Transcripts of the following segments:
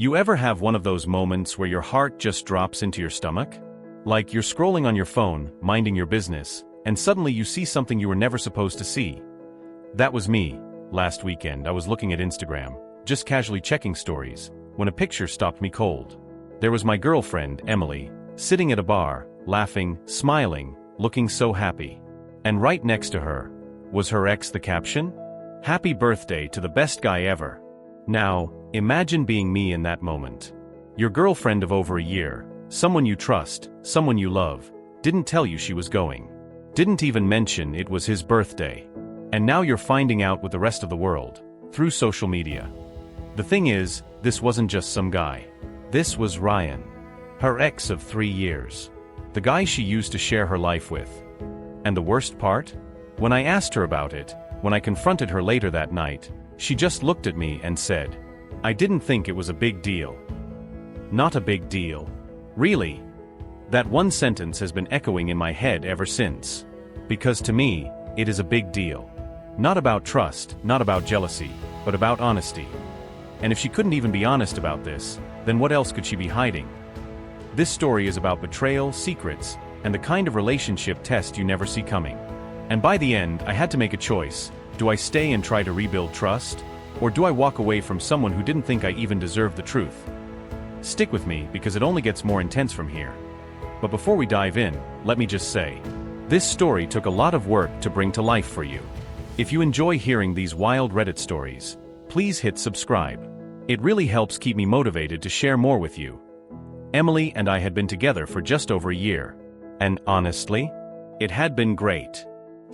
You ever have one of those moments where your heart just drops into your stomach? Like you're scrolling on your phone, minding your business, and suddenly you see something you were never supposed to see. That was me. Last weekend I was looking at Instagram, just casually checking stories, when a picture stopped me cold. There was my girlfriend, Emily, sitting at a bar, laughing, smiling, looking so happy. And right next to her was her ex. The caption? "Happy birthday to the best guy ever." Now, imagine being me in that moment. Your girlfriend of over a year, someone you trust, someone you love, didn't tell you she was going. Didn't even mention it was his birthday. And now you're finding out with the rest of the world, through social media. The thing is, this wasn't just some guy. This was Ryan. Her ex of 3 years. The guy she used to share her life with. And the worst part? When I asked her about it, when I confronted her later that night, she just looked at me and said, "I didn't think it was a big deal." Not a big deal. Really? That one sentence has been echoing in my head ever since. Because to me, it is a big deal. Not about trust, not about jealousy, but about honesty. And if she couldn't even be honest about this, then what else could she be hiding? This story is about betrayal, secrets, and the kind of relationship test you never see coming. And by the end, I had to make a choice. Do I stay and try to rebuild trust? Or do I walk away from someone who didn't think I even deserved the truth? Stick with me because it only gets more intense from here. But before we dive in, let me just say, this story took a lot of work to bring to life for you. If you enjoy hearing these wild Reddit stories, please hit subscribe. It really helps keep me motivated to share more with you. Emily and I had been together for just over a year. And honestly, it had been great.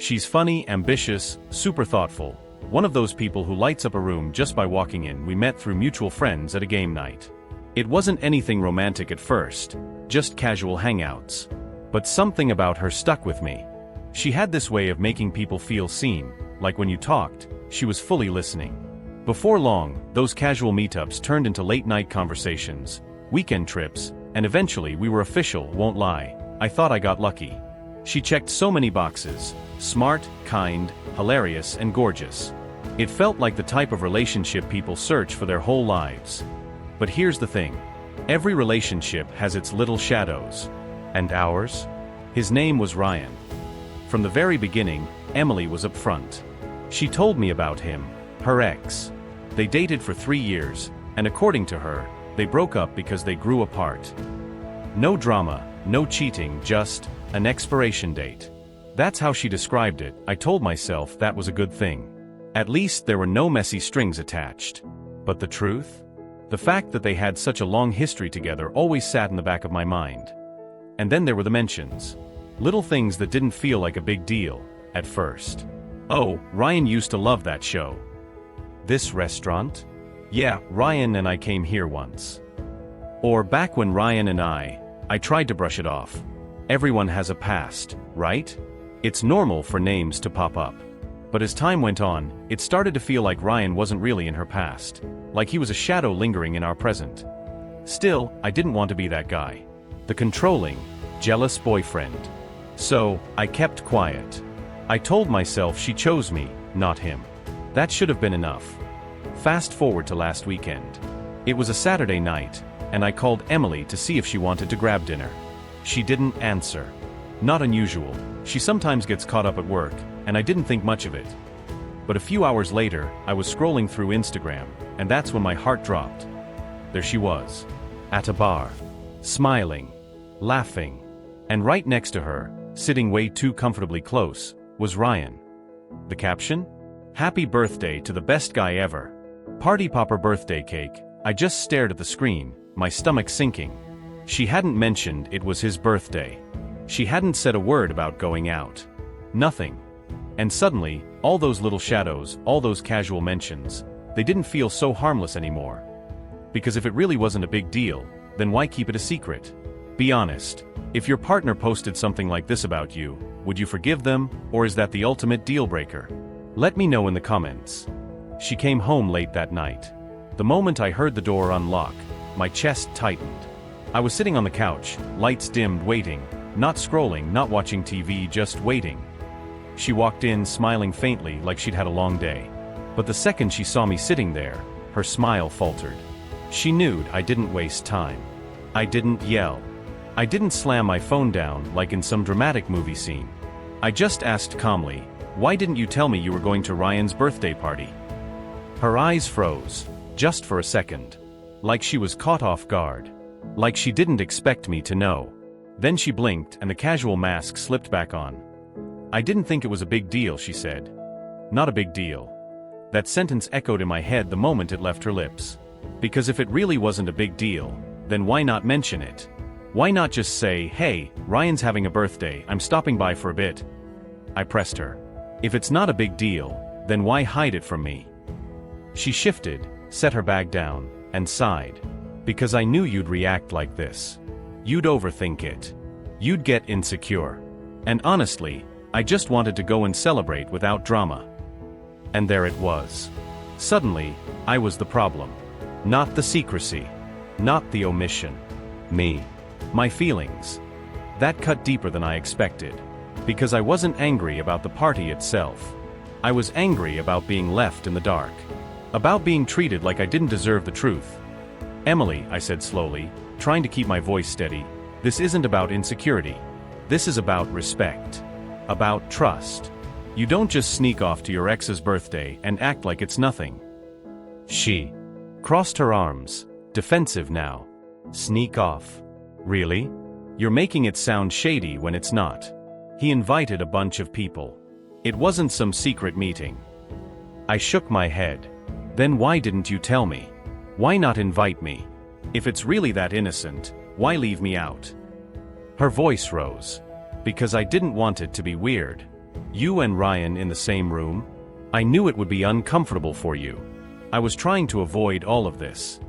She's funny, ambitious, super thoughtful, one of those people who lights up a room just by walking in. We met through mutual friends at a game night. It wasn't anything romantic at first, just casual hangouts. But something about her stuck with me. She had this way of making people feel seen, like when you talked, she was fully listening. Before long, those casual meetups turned into late-night conversations, weekend trips, and eventually we were official. Won't lie, I thought I got lucky. She checked so many boxes: smart, kind, hilarious, and gorgeous. It felt like the type of relationship people search for their whole lives. But here's the thing. Every relationship has its little shadows. And ours? His name was Ryan. From the very beginning, Emily was upfront. She told me about him, her ex. They dated for 3 years, and according to her, they broke up because they grew apart. No drama, no cheating, just an expiration date. That's how she described it. I told myself that was a good thing. At least there were no messy strings attached. But the truth? The fact that they had such a long history together always sat in the back of my mind. And then there were the mentions. Little things that didn't feel like a big deal, at first. Oh, Ryan used to love that show. This restaurant? Yeah, Ryan and I came here once. Or back when Ryan and I tried to brush it off. Everyone has a past, right? It's normal for names to pop up. But as time went on, it started to feel like Ryan wasn't really in her past. Like he was a shadow lingering in our present. Still, I didn't want to be that guy. The controlling, jealous boyfriend. So, I kept quiet. I told myself she chose me, not him. That should have been enough. Fast forward to last weekend. It was a Saturday night, and I called Emily to see if she wanted to grab dinner. She didn't answer. Not unusual. She sometimes gets caught up at work, and I didn't think much of it. But a few hours later, I was scrolling through Instagram, and that's when my heart dropped. There she was, at a bar, smiling, laughing, and right next to her, sitting way too comfortably close, was Ryan. The caption? "Happy birthday to the best guy ever. Party popper birthday cake." I just stared at the screen, my stomach sinking. She hadn't mentioned it was his birthday. She hadn't said a word about going out. Nothing. And suddenly, all those little shadows, all those casual mentions, they didn't feel so harmless anymore. Because if it really wasn't a big deal, then why keep it a secret? Be honest. If your partner posted something like this about you, would you forgive them, or is that the ultimate deal breaker? Let me know in the comments. She came home late that night. The moment I heard the door unlock, my chest tightened. I was sitting on the couch, lights dimmed, waiting, not scrolling, not watching TV, just waiting. She walked in smiling faintly like she'd had a long day. But the second she saw me sitting there, her smile faltered. She knew I didn't waste time. I didn't yell. I didn't slam my phone down like in some dramatic movie scene. I just asked calmly, "Why didn't you tell me you were going to Ryan's birthday party?" Her eyes froze, just for a second. Like she was caught off guard. Like she didn't expect me to know. Then she blinked and the casual mask slipped back on. "I didn't think it was a big deal," she said. "Not a big deal." That sentence echoed in my head the moment it left her lips. Because if it really wasn't a big deal, then why not mention it? Why not just say, "Hey, Ryan's having a birthday, I'm stopping by for a bit"? I pressed her. If it's not a big deal, then why hide it from me? She shifted, set her bag down, and sighed. "Because I knew you'd react like this. You'd overthink it. You'd get insecure. And honestly, I just wanted to go and celebrate without drama." And there it was. Suddenly, I was the problem. Not the secrecy. Not the omission. Me. My feelings. That cut deeper than I expected. Because I wasn't angry about the party itself. I was angry about being left in the dark. About being treated like I didn't deserve the truth. "Emily," I said slowly, trying to keep my voice steady, "this isn't about insecurity. This is about respect. About trust. You don't just sneak off to your ex's birthday and act like it's nothing." She crossed her arms, defensive now. "Sneak off? Really? You're making it sound shady when it's not. He invited a bunch of people. It wasn't some secret meeting." I shook my head. "Then why didn't you tell me? Why not invite me? If it's really that innocent, why leave me out?" Her voice rose. "Because I didn't want it to be weird. You and Ryan in the same room? I knew it would be uncomfortable for you. I was trying to avoid all of this."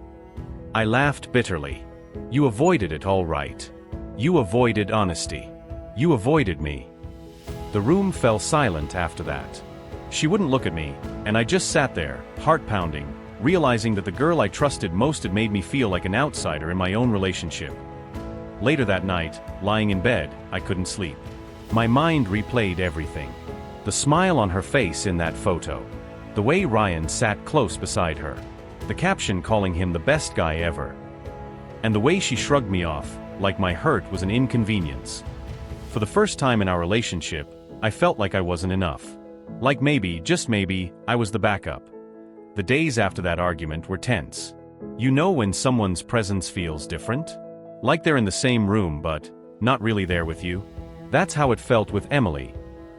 I laughed bitterly. "You avoided it all right. You avoided honesty. You avoided me." The room fell silent after that. She wouldn't look at me, and I just sat there, heart pounding, realizing that the girl I trusted most had made me feel like an outsider in my own relationship. Later that night, lying in bed, I couldn't sleep. My mind replayed everything. The smile on her face in that photo. The way Ryan sat close beside her. The caption calling him the best guy ever. And the way she shrugged me off, like my hurt was an inconvenience. For the first time in our relationship, I felt like I wasn't enough. Like maybe, just maybe, I was the backup. The days after that argument were tense. You know when someone's presence feels different? Like they're in the same room but not really there with you? That's how it felt with Emily.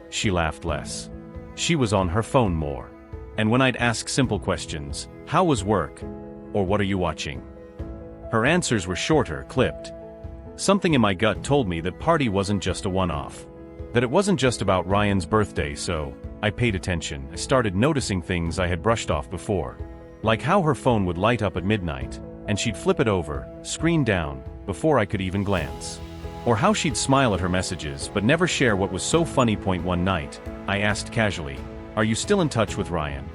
She laughed less. She was on her phone more. And when I'd ask simple questions, "How was work?" or "What are you watching?" her answers were shorter, clipped. Something in my gut told me that party wasn't just a one-off. That it wasn't just about Ryan's birthday, so I paid attention. I started noticing things I had brushed off before. Like how her phone would light up at midnight, and she'd flip it over, screen down, before I could even glance. Or how she'd smile at her messages but never share what was so funny. One night, I asked casually, "Are you still in touch with Ryan?"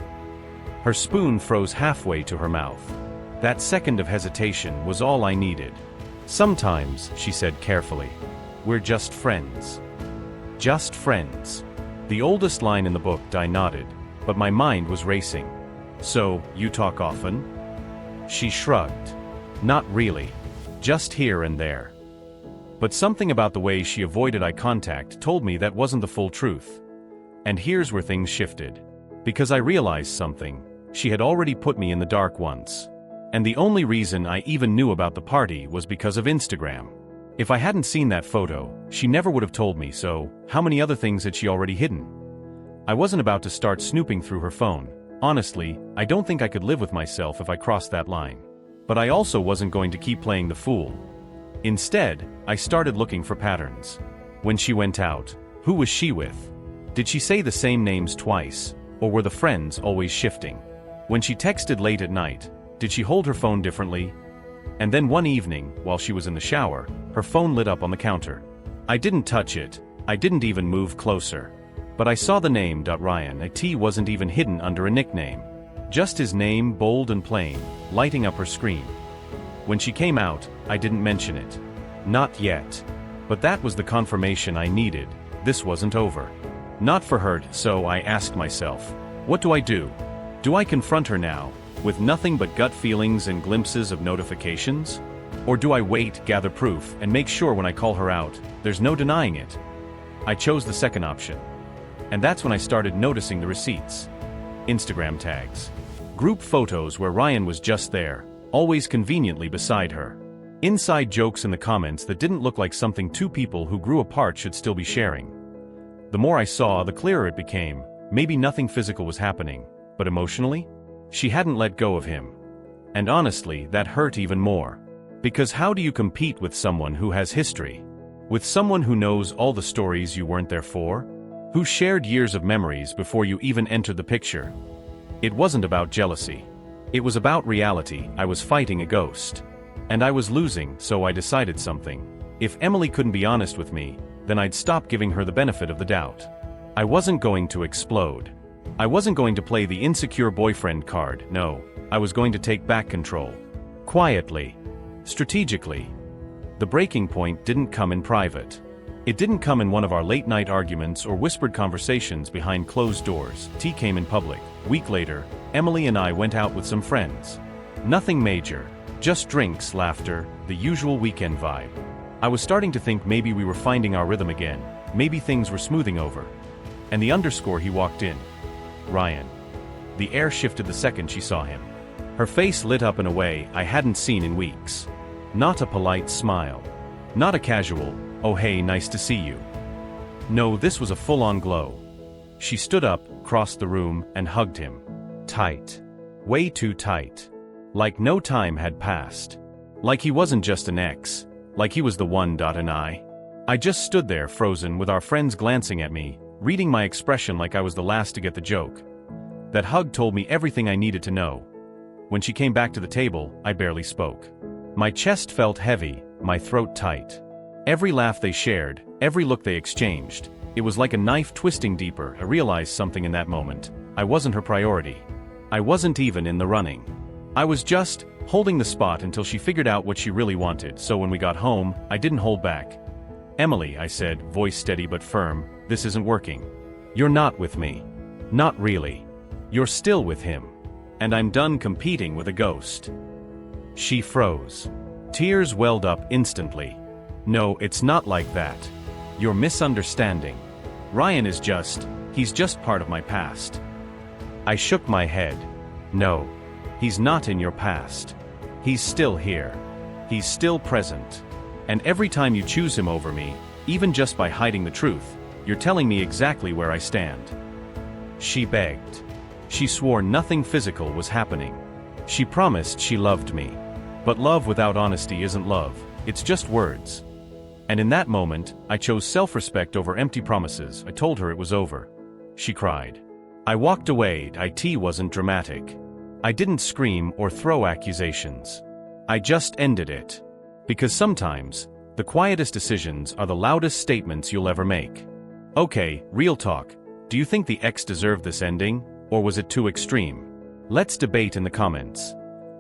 Her spoon froze halfway to her mouth. That second of hesitation was all I needed. "Sometimes," she said carefully. "We're just friends." Just friends. The oldest line in the book. I nodded, but my mind was racing. "So, you talk often?" She shrugged. "Not really. Just here and there." But something about the way she avoided eye contact told me that wasn't the full truth. And here's where things shifted. Because I realized something. She had already put me in the dark once. And the only reason I even knew about the party was because of Instagram. If I hadn't seen that photo, she never would have told me, so how many other things had she already hidden? I wasn't about to start snooping through her phone. Honestly, I don't think I could live with myself if I crossed that line. But I also wasn't going to keep playing the fool. Instead, I started looking for patterns. When she went out, who was she with? Did she say the same names twice, or were the friends always shifting? When she texted late at night, did she hold her phone differently? And then one evening, while she was in the shower, her phone lit up on the counter. I didn't touch it, I didn't even move closer. But I saw the name. Ryan. A T wasn't even hidden under a nickname. Just his name, bold and plain, lighting up her screen. When she came out, I didn't mention it. Not yet. But that was the confirmation I needed. This wasn't over. Not for her, so I asked myself, what do I do? Do I confront her now, with nothing but gut feelings and glimpses of notifications? Or do I wait, gather proof, and make sure when I call her out, there's no denying it? I chose the second option. And that's when I started noticing the receipts. Instagram tags. Group photos where Ryan was just there, always conveniently beside her. Inside jokes in the comments that didn't look like something two people who grew apart should still be sharing. The more I saw, the clearer it became. Maybe nothing physical was happening, but emotionally? She hadn't let go of him. And honestly, that hurt even more. Because how do you compete with someone who has history? With someone who knows all the stories you weren't there for? Who shared years of memories before you even entered the picture? It wasn't about jealousy. It was about reality. I was fighting a ghost. And I was losing, so I decided something. If Emily couldn't be honest with me, then I'd stop giving her the benefit of the doubt. I wasn't going to explode. I wasn't going to play the insecure boyfriend card, no. I was going to take back control. Quietly. Strategically. The breaking point didn't come in private. It didn't come in one of our late-night arguments or whispered conversations behind closed doors. Tea came in public. A week later, Emily and I went out with some friends. Nothing major. Just drinks, laughter, the usual weekend vibe. I was starting to think maybe we were finding our rhythm again. Maybe things were smoothing over. And the underscore he walked in. Ryan. The air shifted the second she saw him. Her face lit up in a way I hadn't seen in weeks. Not a polite smile. Not a casual, "Oh hey, nice to see you." No, this was a full-on glow. She stood up, crossed the room, and hugged him. Tight. Way too tight. Like no time had passed. Like he wasn't just an ex. Like he was the one. And I just stood there frozen with our friends glancing at me, reading my expression like I was the last to get the joke. That hug told me everything I needed to know. When she came back to the table, I barely spoke. My chest felt heavy, my throat tight. Every laugh they shared, every look they exchanged, it was like a knife twisting deeper. I realized something in that moment. I wasn't her priority. I wasn't even in the running. I was just holding the spot until she figured out what she really wanted. So when we got home, I didn't hold back. "Emily," I said, voice steady but firm, "this isn't working. You're not with me. Not really. You're still with him. And I'm done competing with a ghost." She froze. Tears welled up instantly. "No, it's not like that. You're misunderstanding. Ryan is he's just part of my past." I shook my head. "No. He's not in your past. He's still here. He's still present. And every time you choose him over me, even just by hiding the truth, you're telling me exactly where I stand." She begged. She swore nothing physical was happening. She promised she loved me. But love without honesty isn't love, it's just words. And in that moment, I chose self-respect over empty promises. I told her it was over. She cried. I walked away. It wasn't dramatic. I didn't scream or throw accusations. I just ended it. Because sometimes, the quietest decisions are the loudest statements you'll ever make. Okay, real talk. Do you think the ex deserved this ending, or was it too extreme? Let's debate in the comments.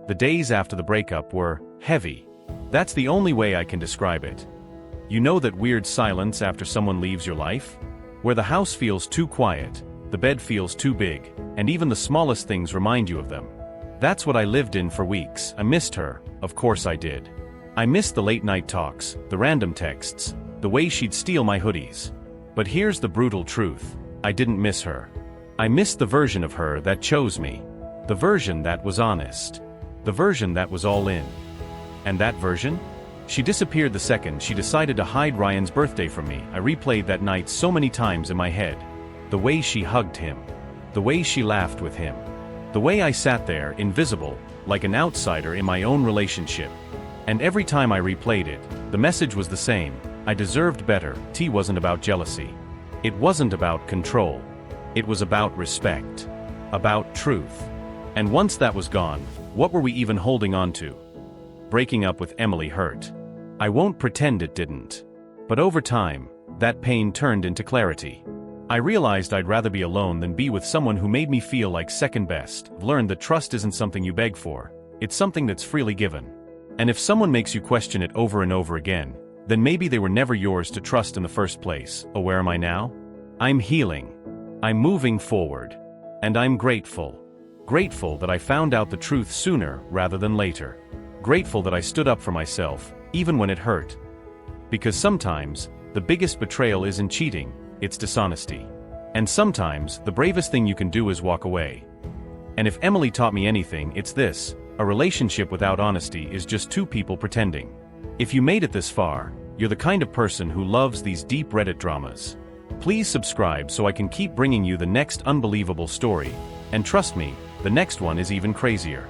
The days after the breakup were heavy. That's the only way I can describe it. You know that weird silence after someone leaves your life? Where the house feels too quiet, the bed feels too big, and even the smallest things remind you of them. That's what I lived in for weeks. I missed her, of course I did. I missed the late-night talks, the random texts, the way she'd steal my hoodies. But here's the brutal truth. I didn't miss her. I missed the version of her that chose me. The version that was honest. The version that was all in. And that version? She disappeared the second she decided to hide Ryan's birthday from me. I replayed that night so many times in my head. The way she hugged him. The way she laughed with him. The way I sat there, invisible, like an outsider in my own relationship. And every time I replayed it, the message was the same. I deserved better. It wasn't about jealousy. It wasn't about control. It was about respect. About truth. And once that was gone, what were we even holding on to? Breaking up with Emily hurt. I won't pretend it didn't. But over time, that pain turned into clarity. I realized I'd rather be alone than be with someone who made me feel like second best. I've learned that trust isn't something you beg for. It's something that's freely given. And if someone makes you question it over and over again, then maybe they were never yours to trust in the first place. Oh, where am I now? I'm healing. I'm moving forward. And I'm grateful. Grateful that I found out the truth sooner rather than later. Grateful that I stood up for myself, even when it hurt. Because sometimes, the biggest betrayal isn't cheating, it's dishonesty. And sometimes, the bravest thing you can do is walk away. And if Emily taught me anything, it's this: a relationship without honesty is just two people pretending. If you made it this far, you're the kind of person who loves these deep Reddit dramas. Please subscribe so I can keep bringing you the next unbelievable story, and trust me, the next one is even crazier.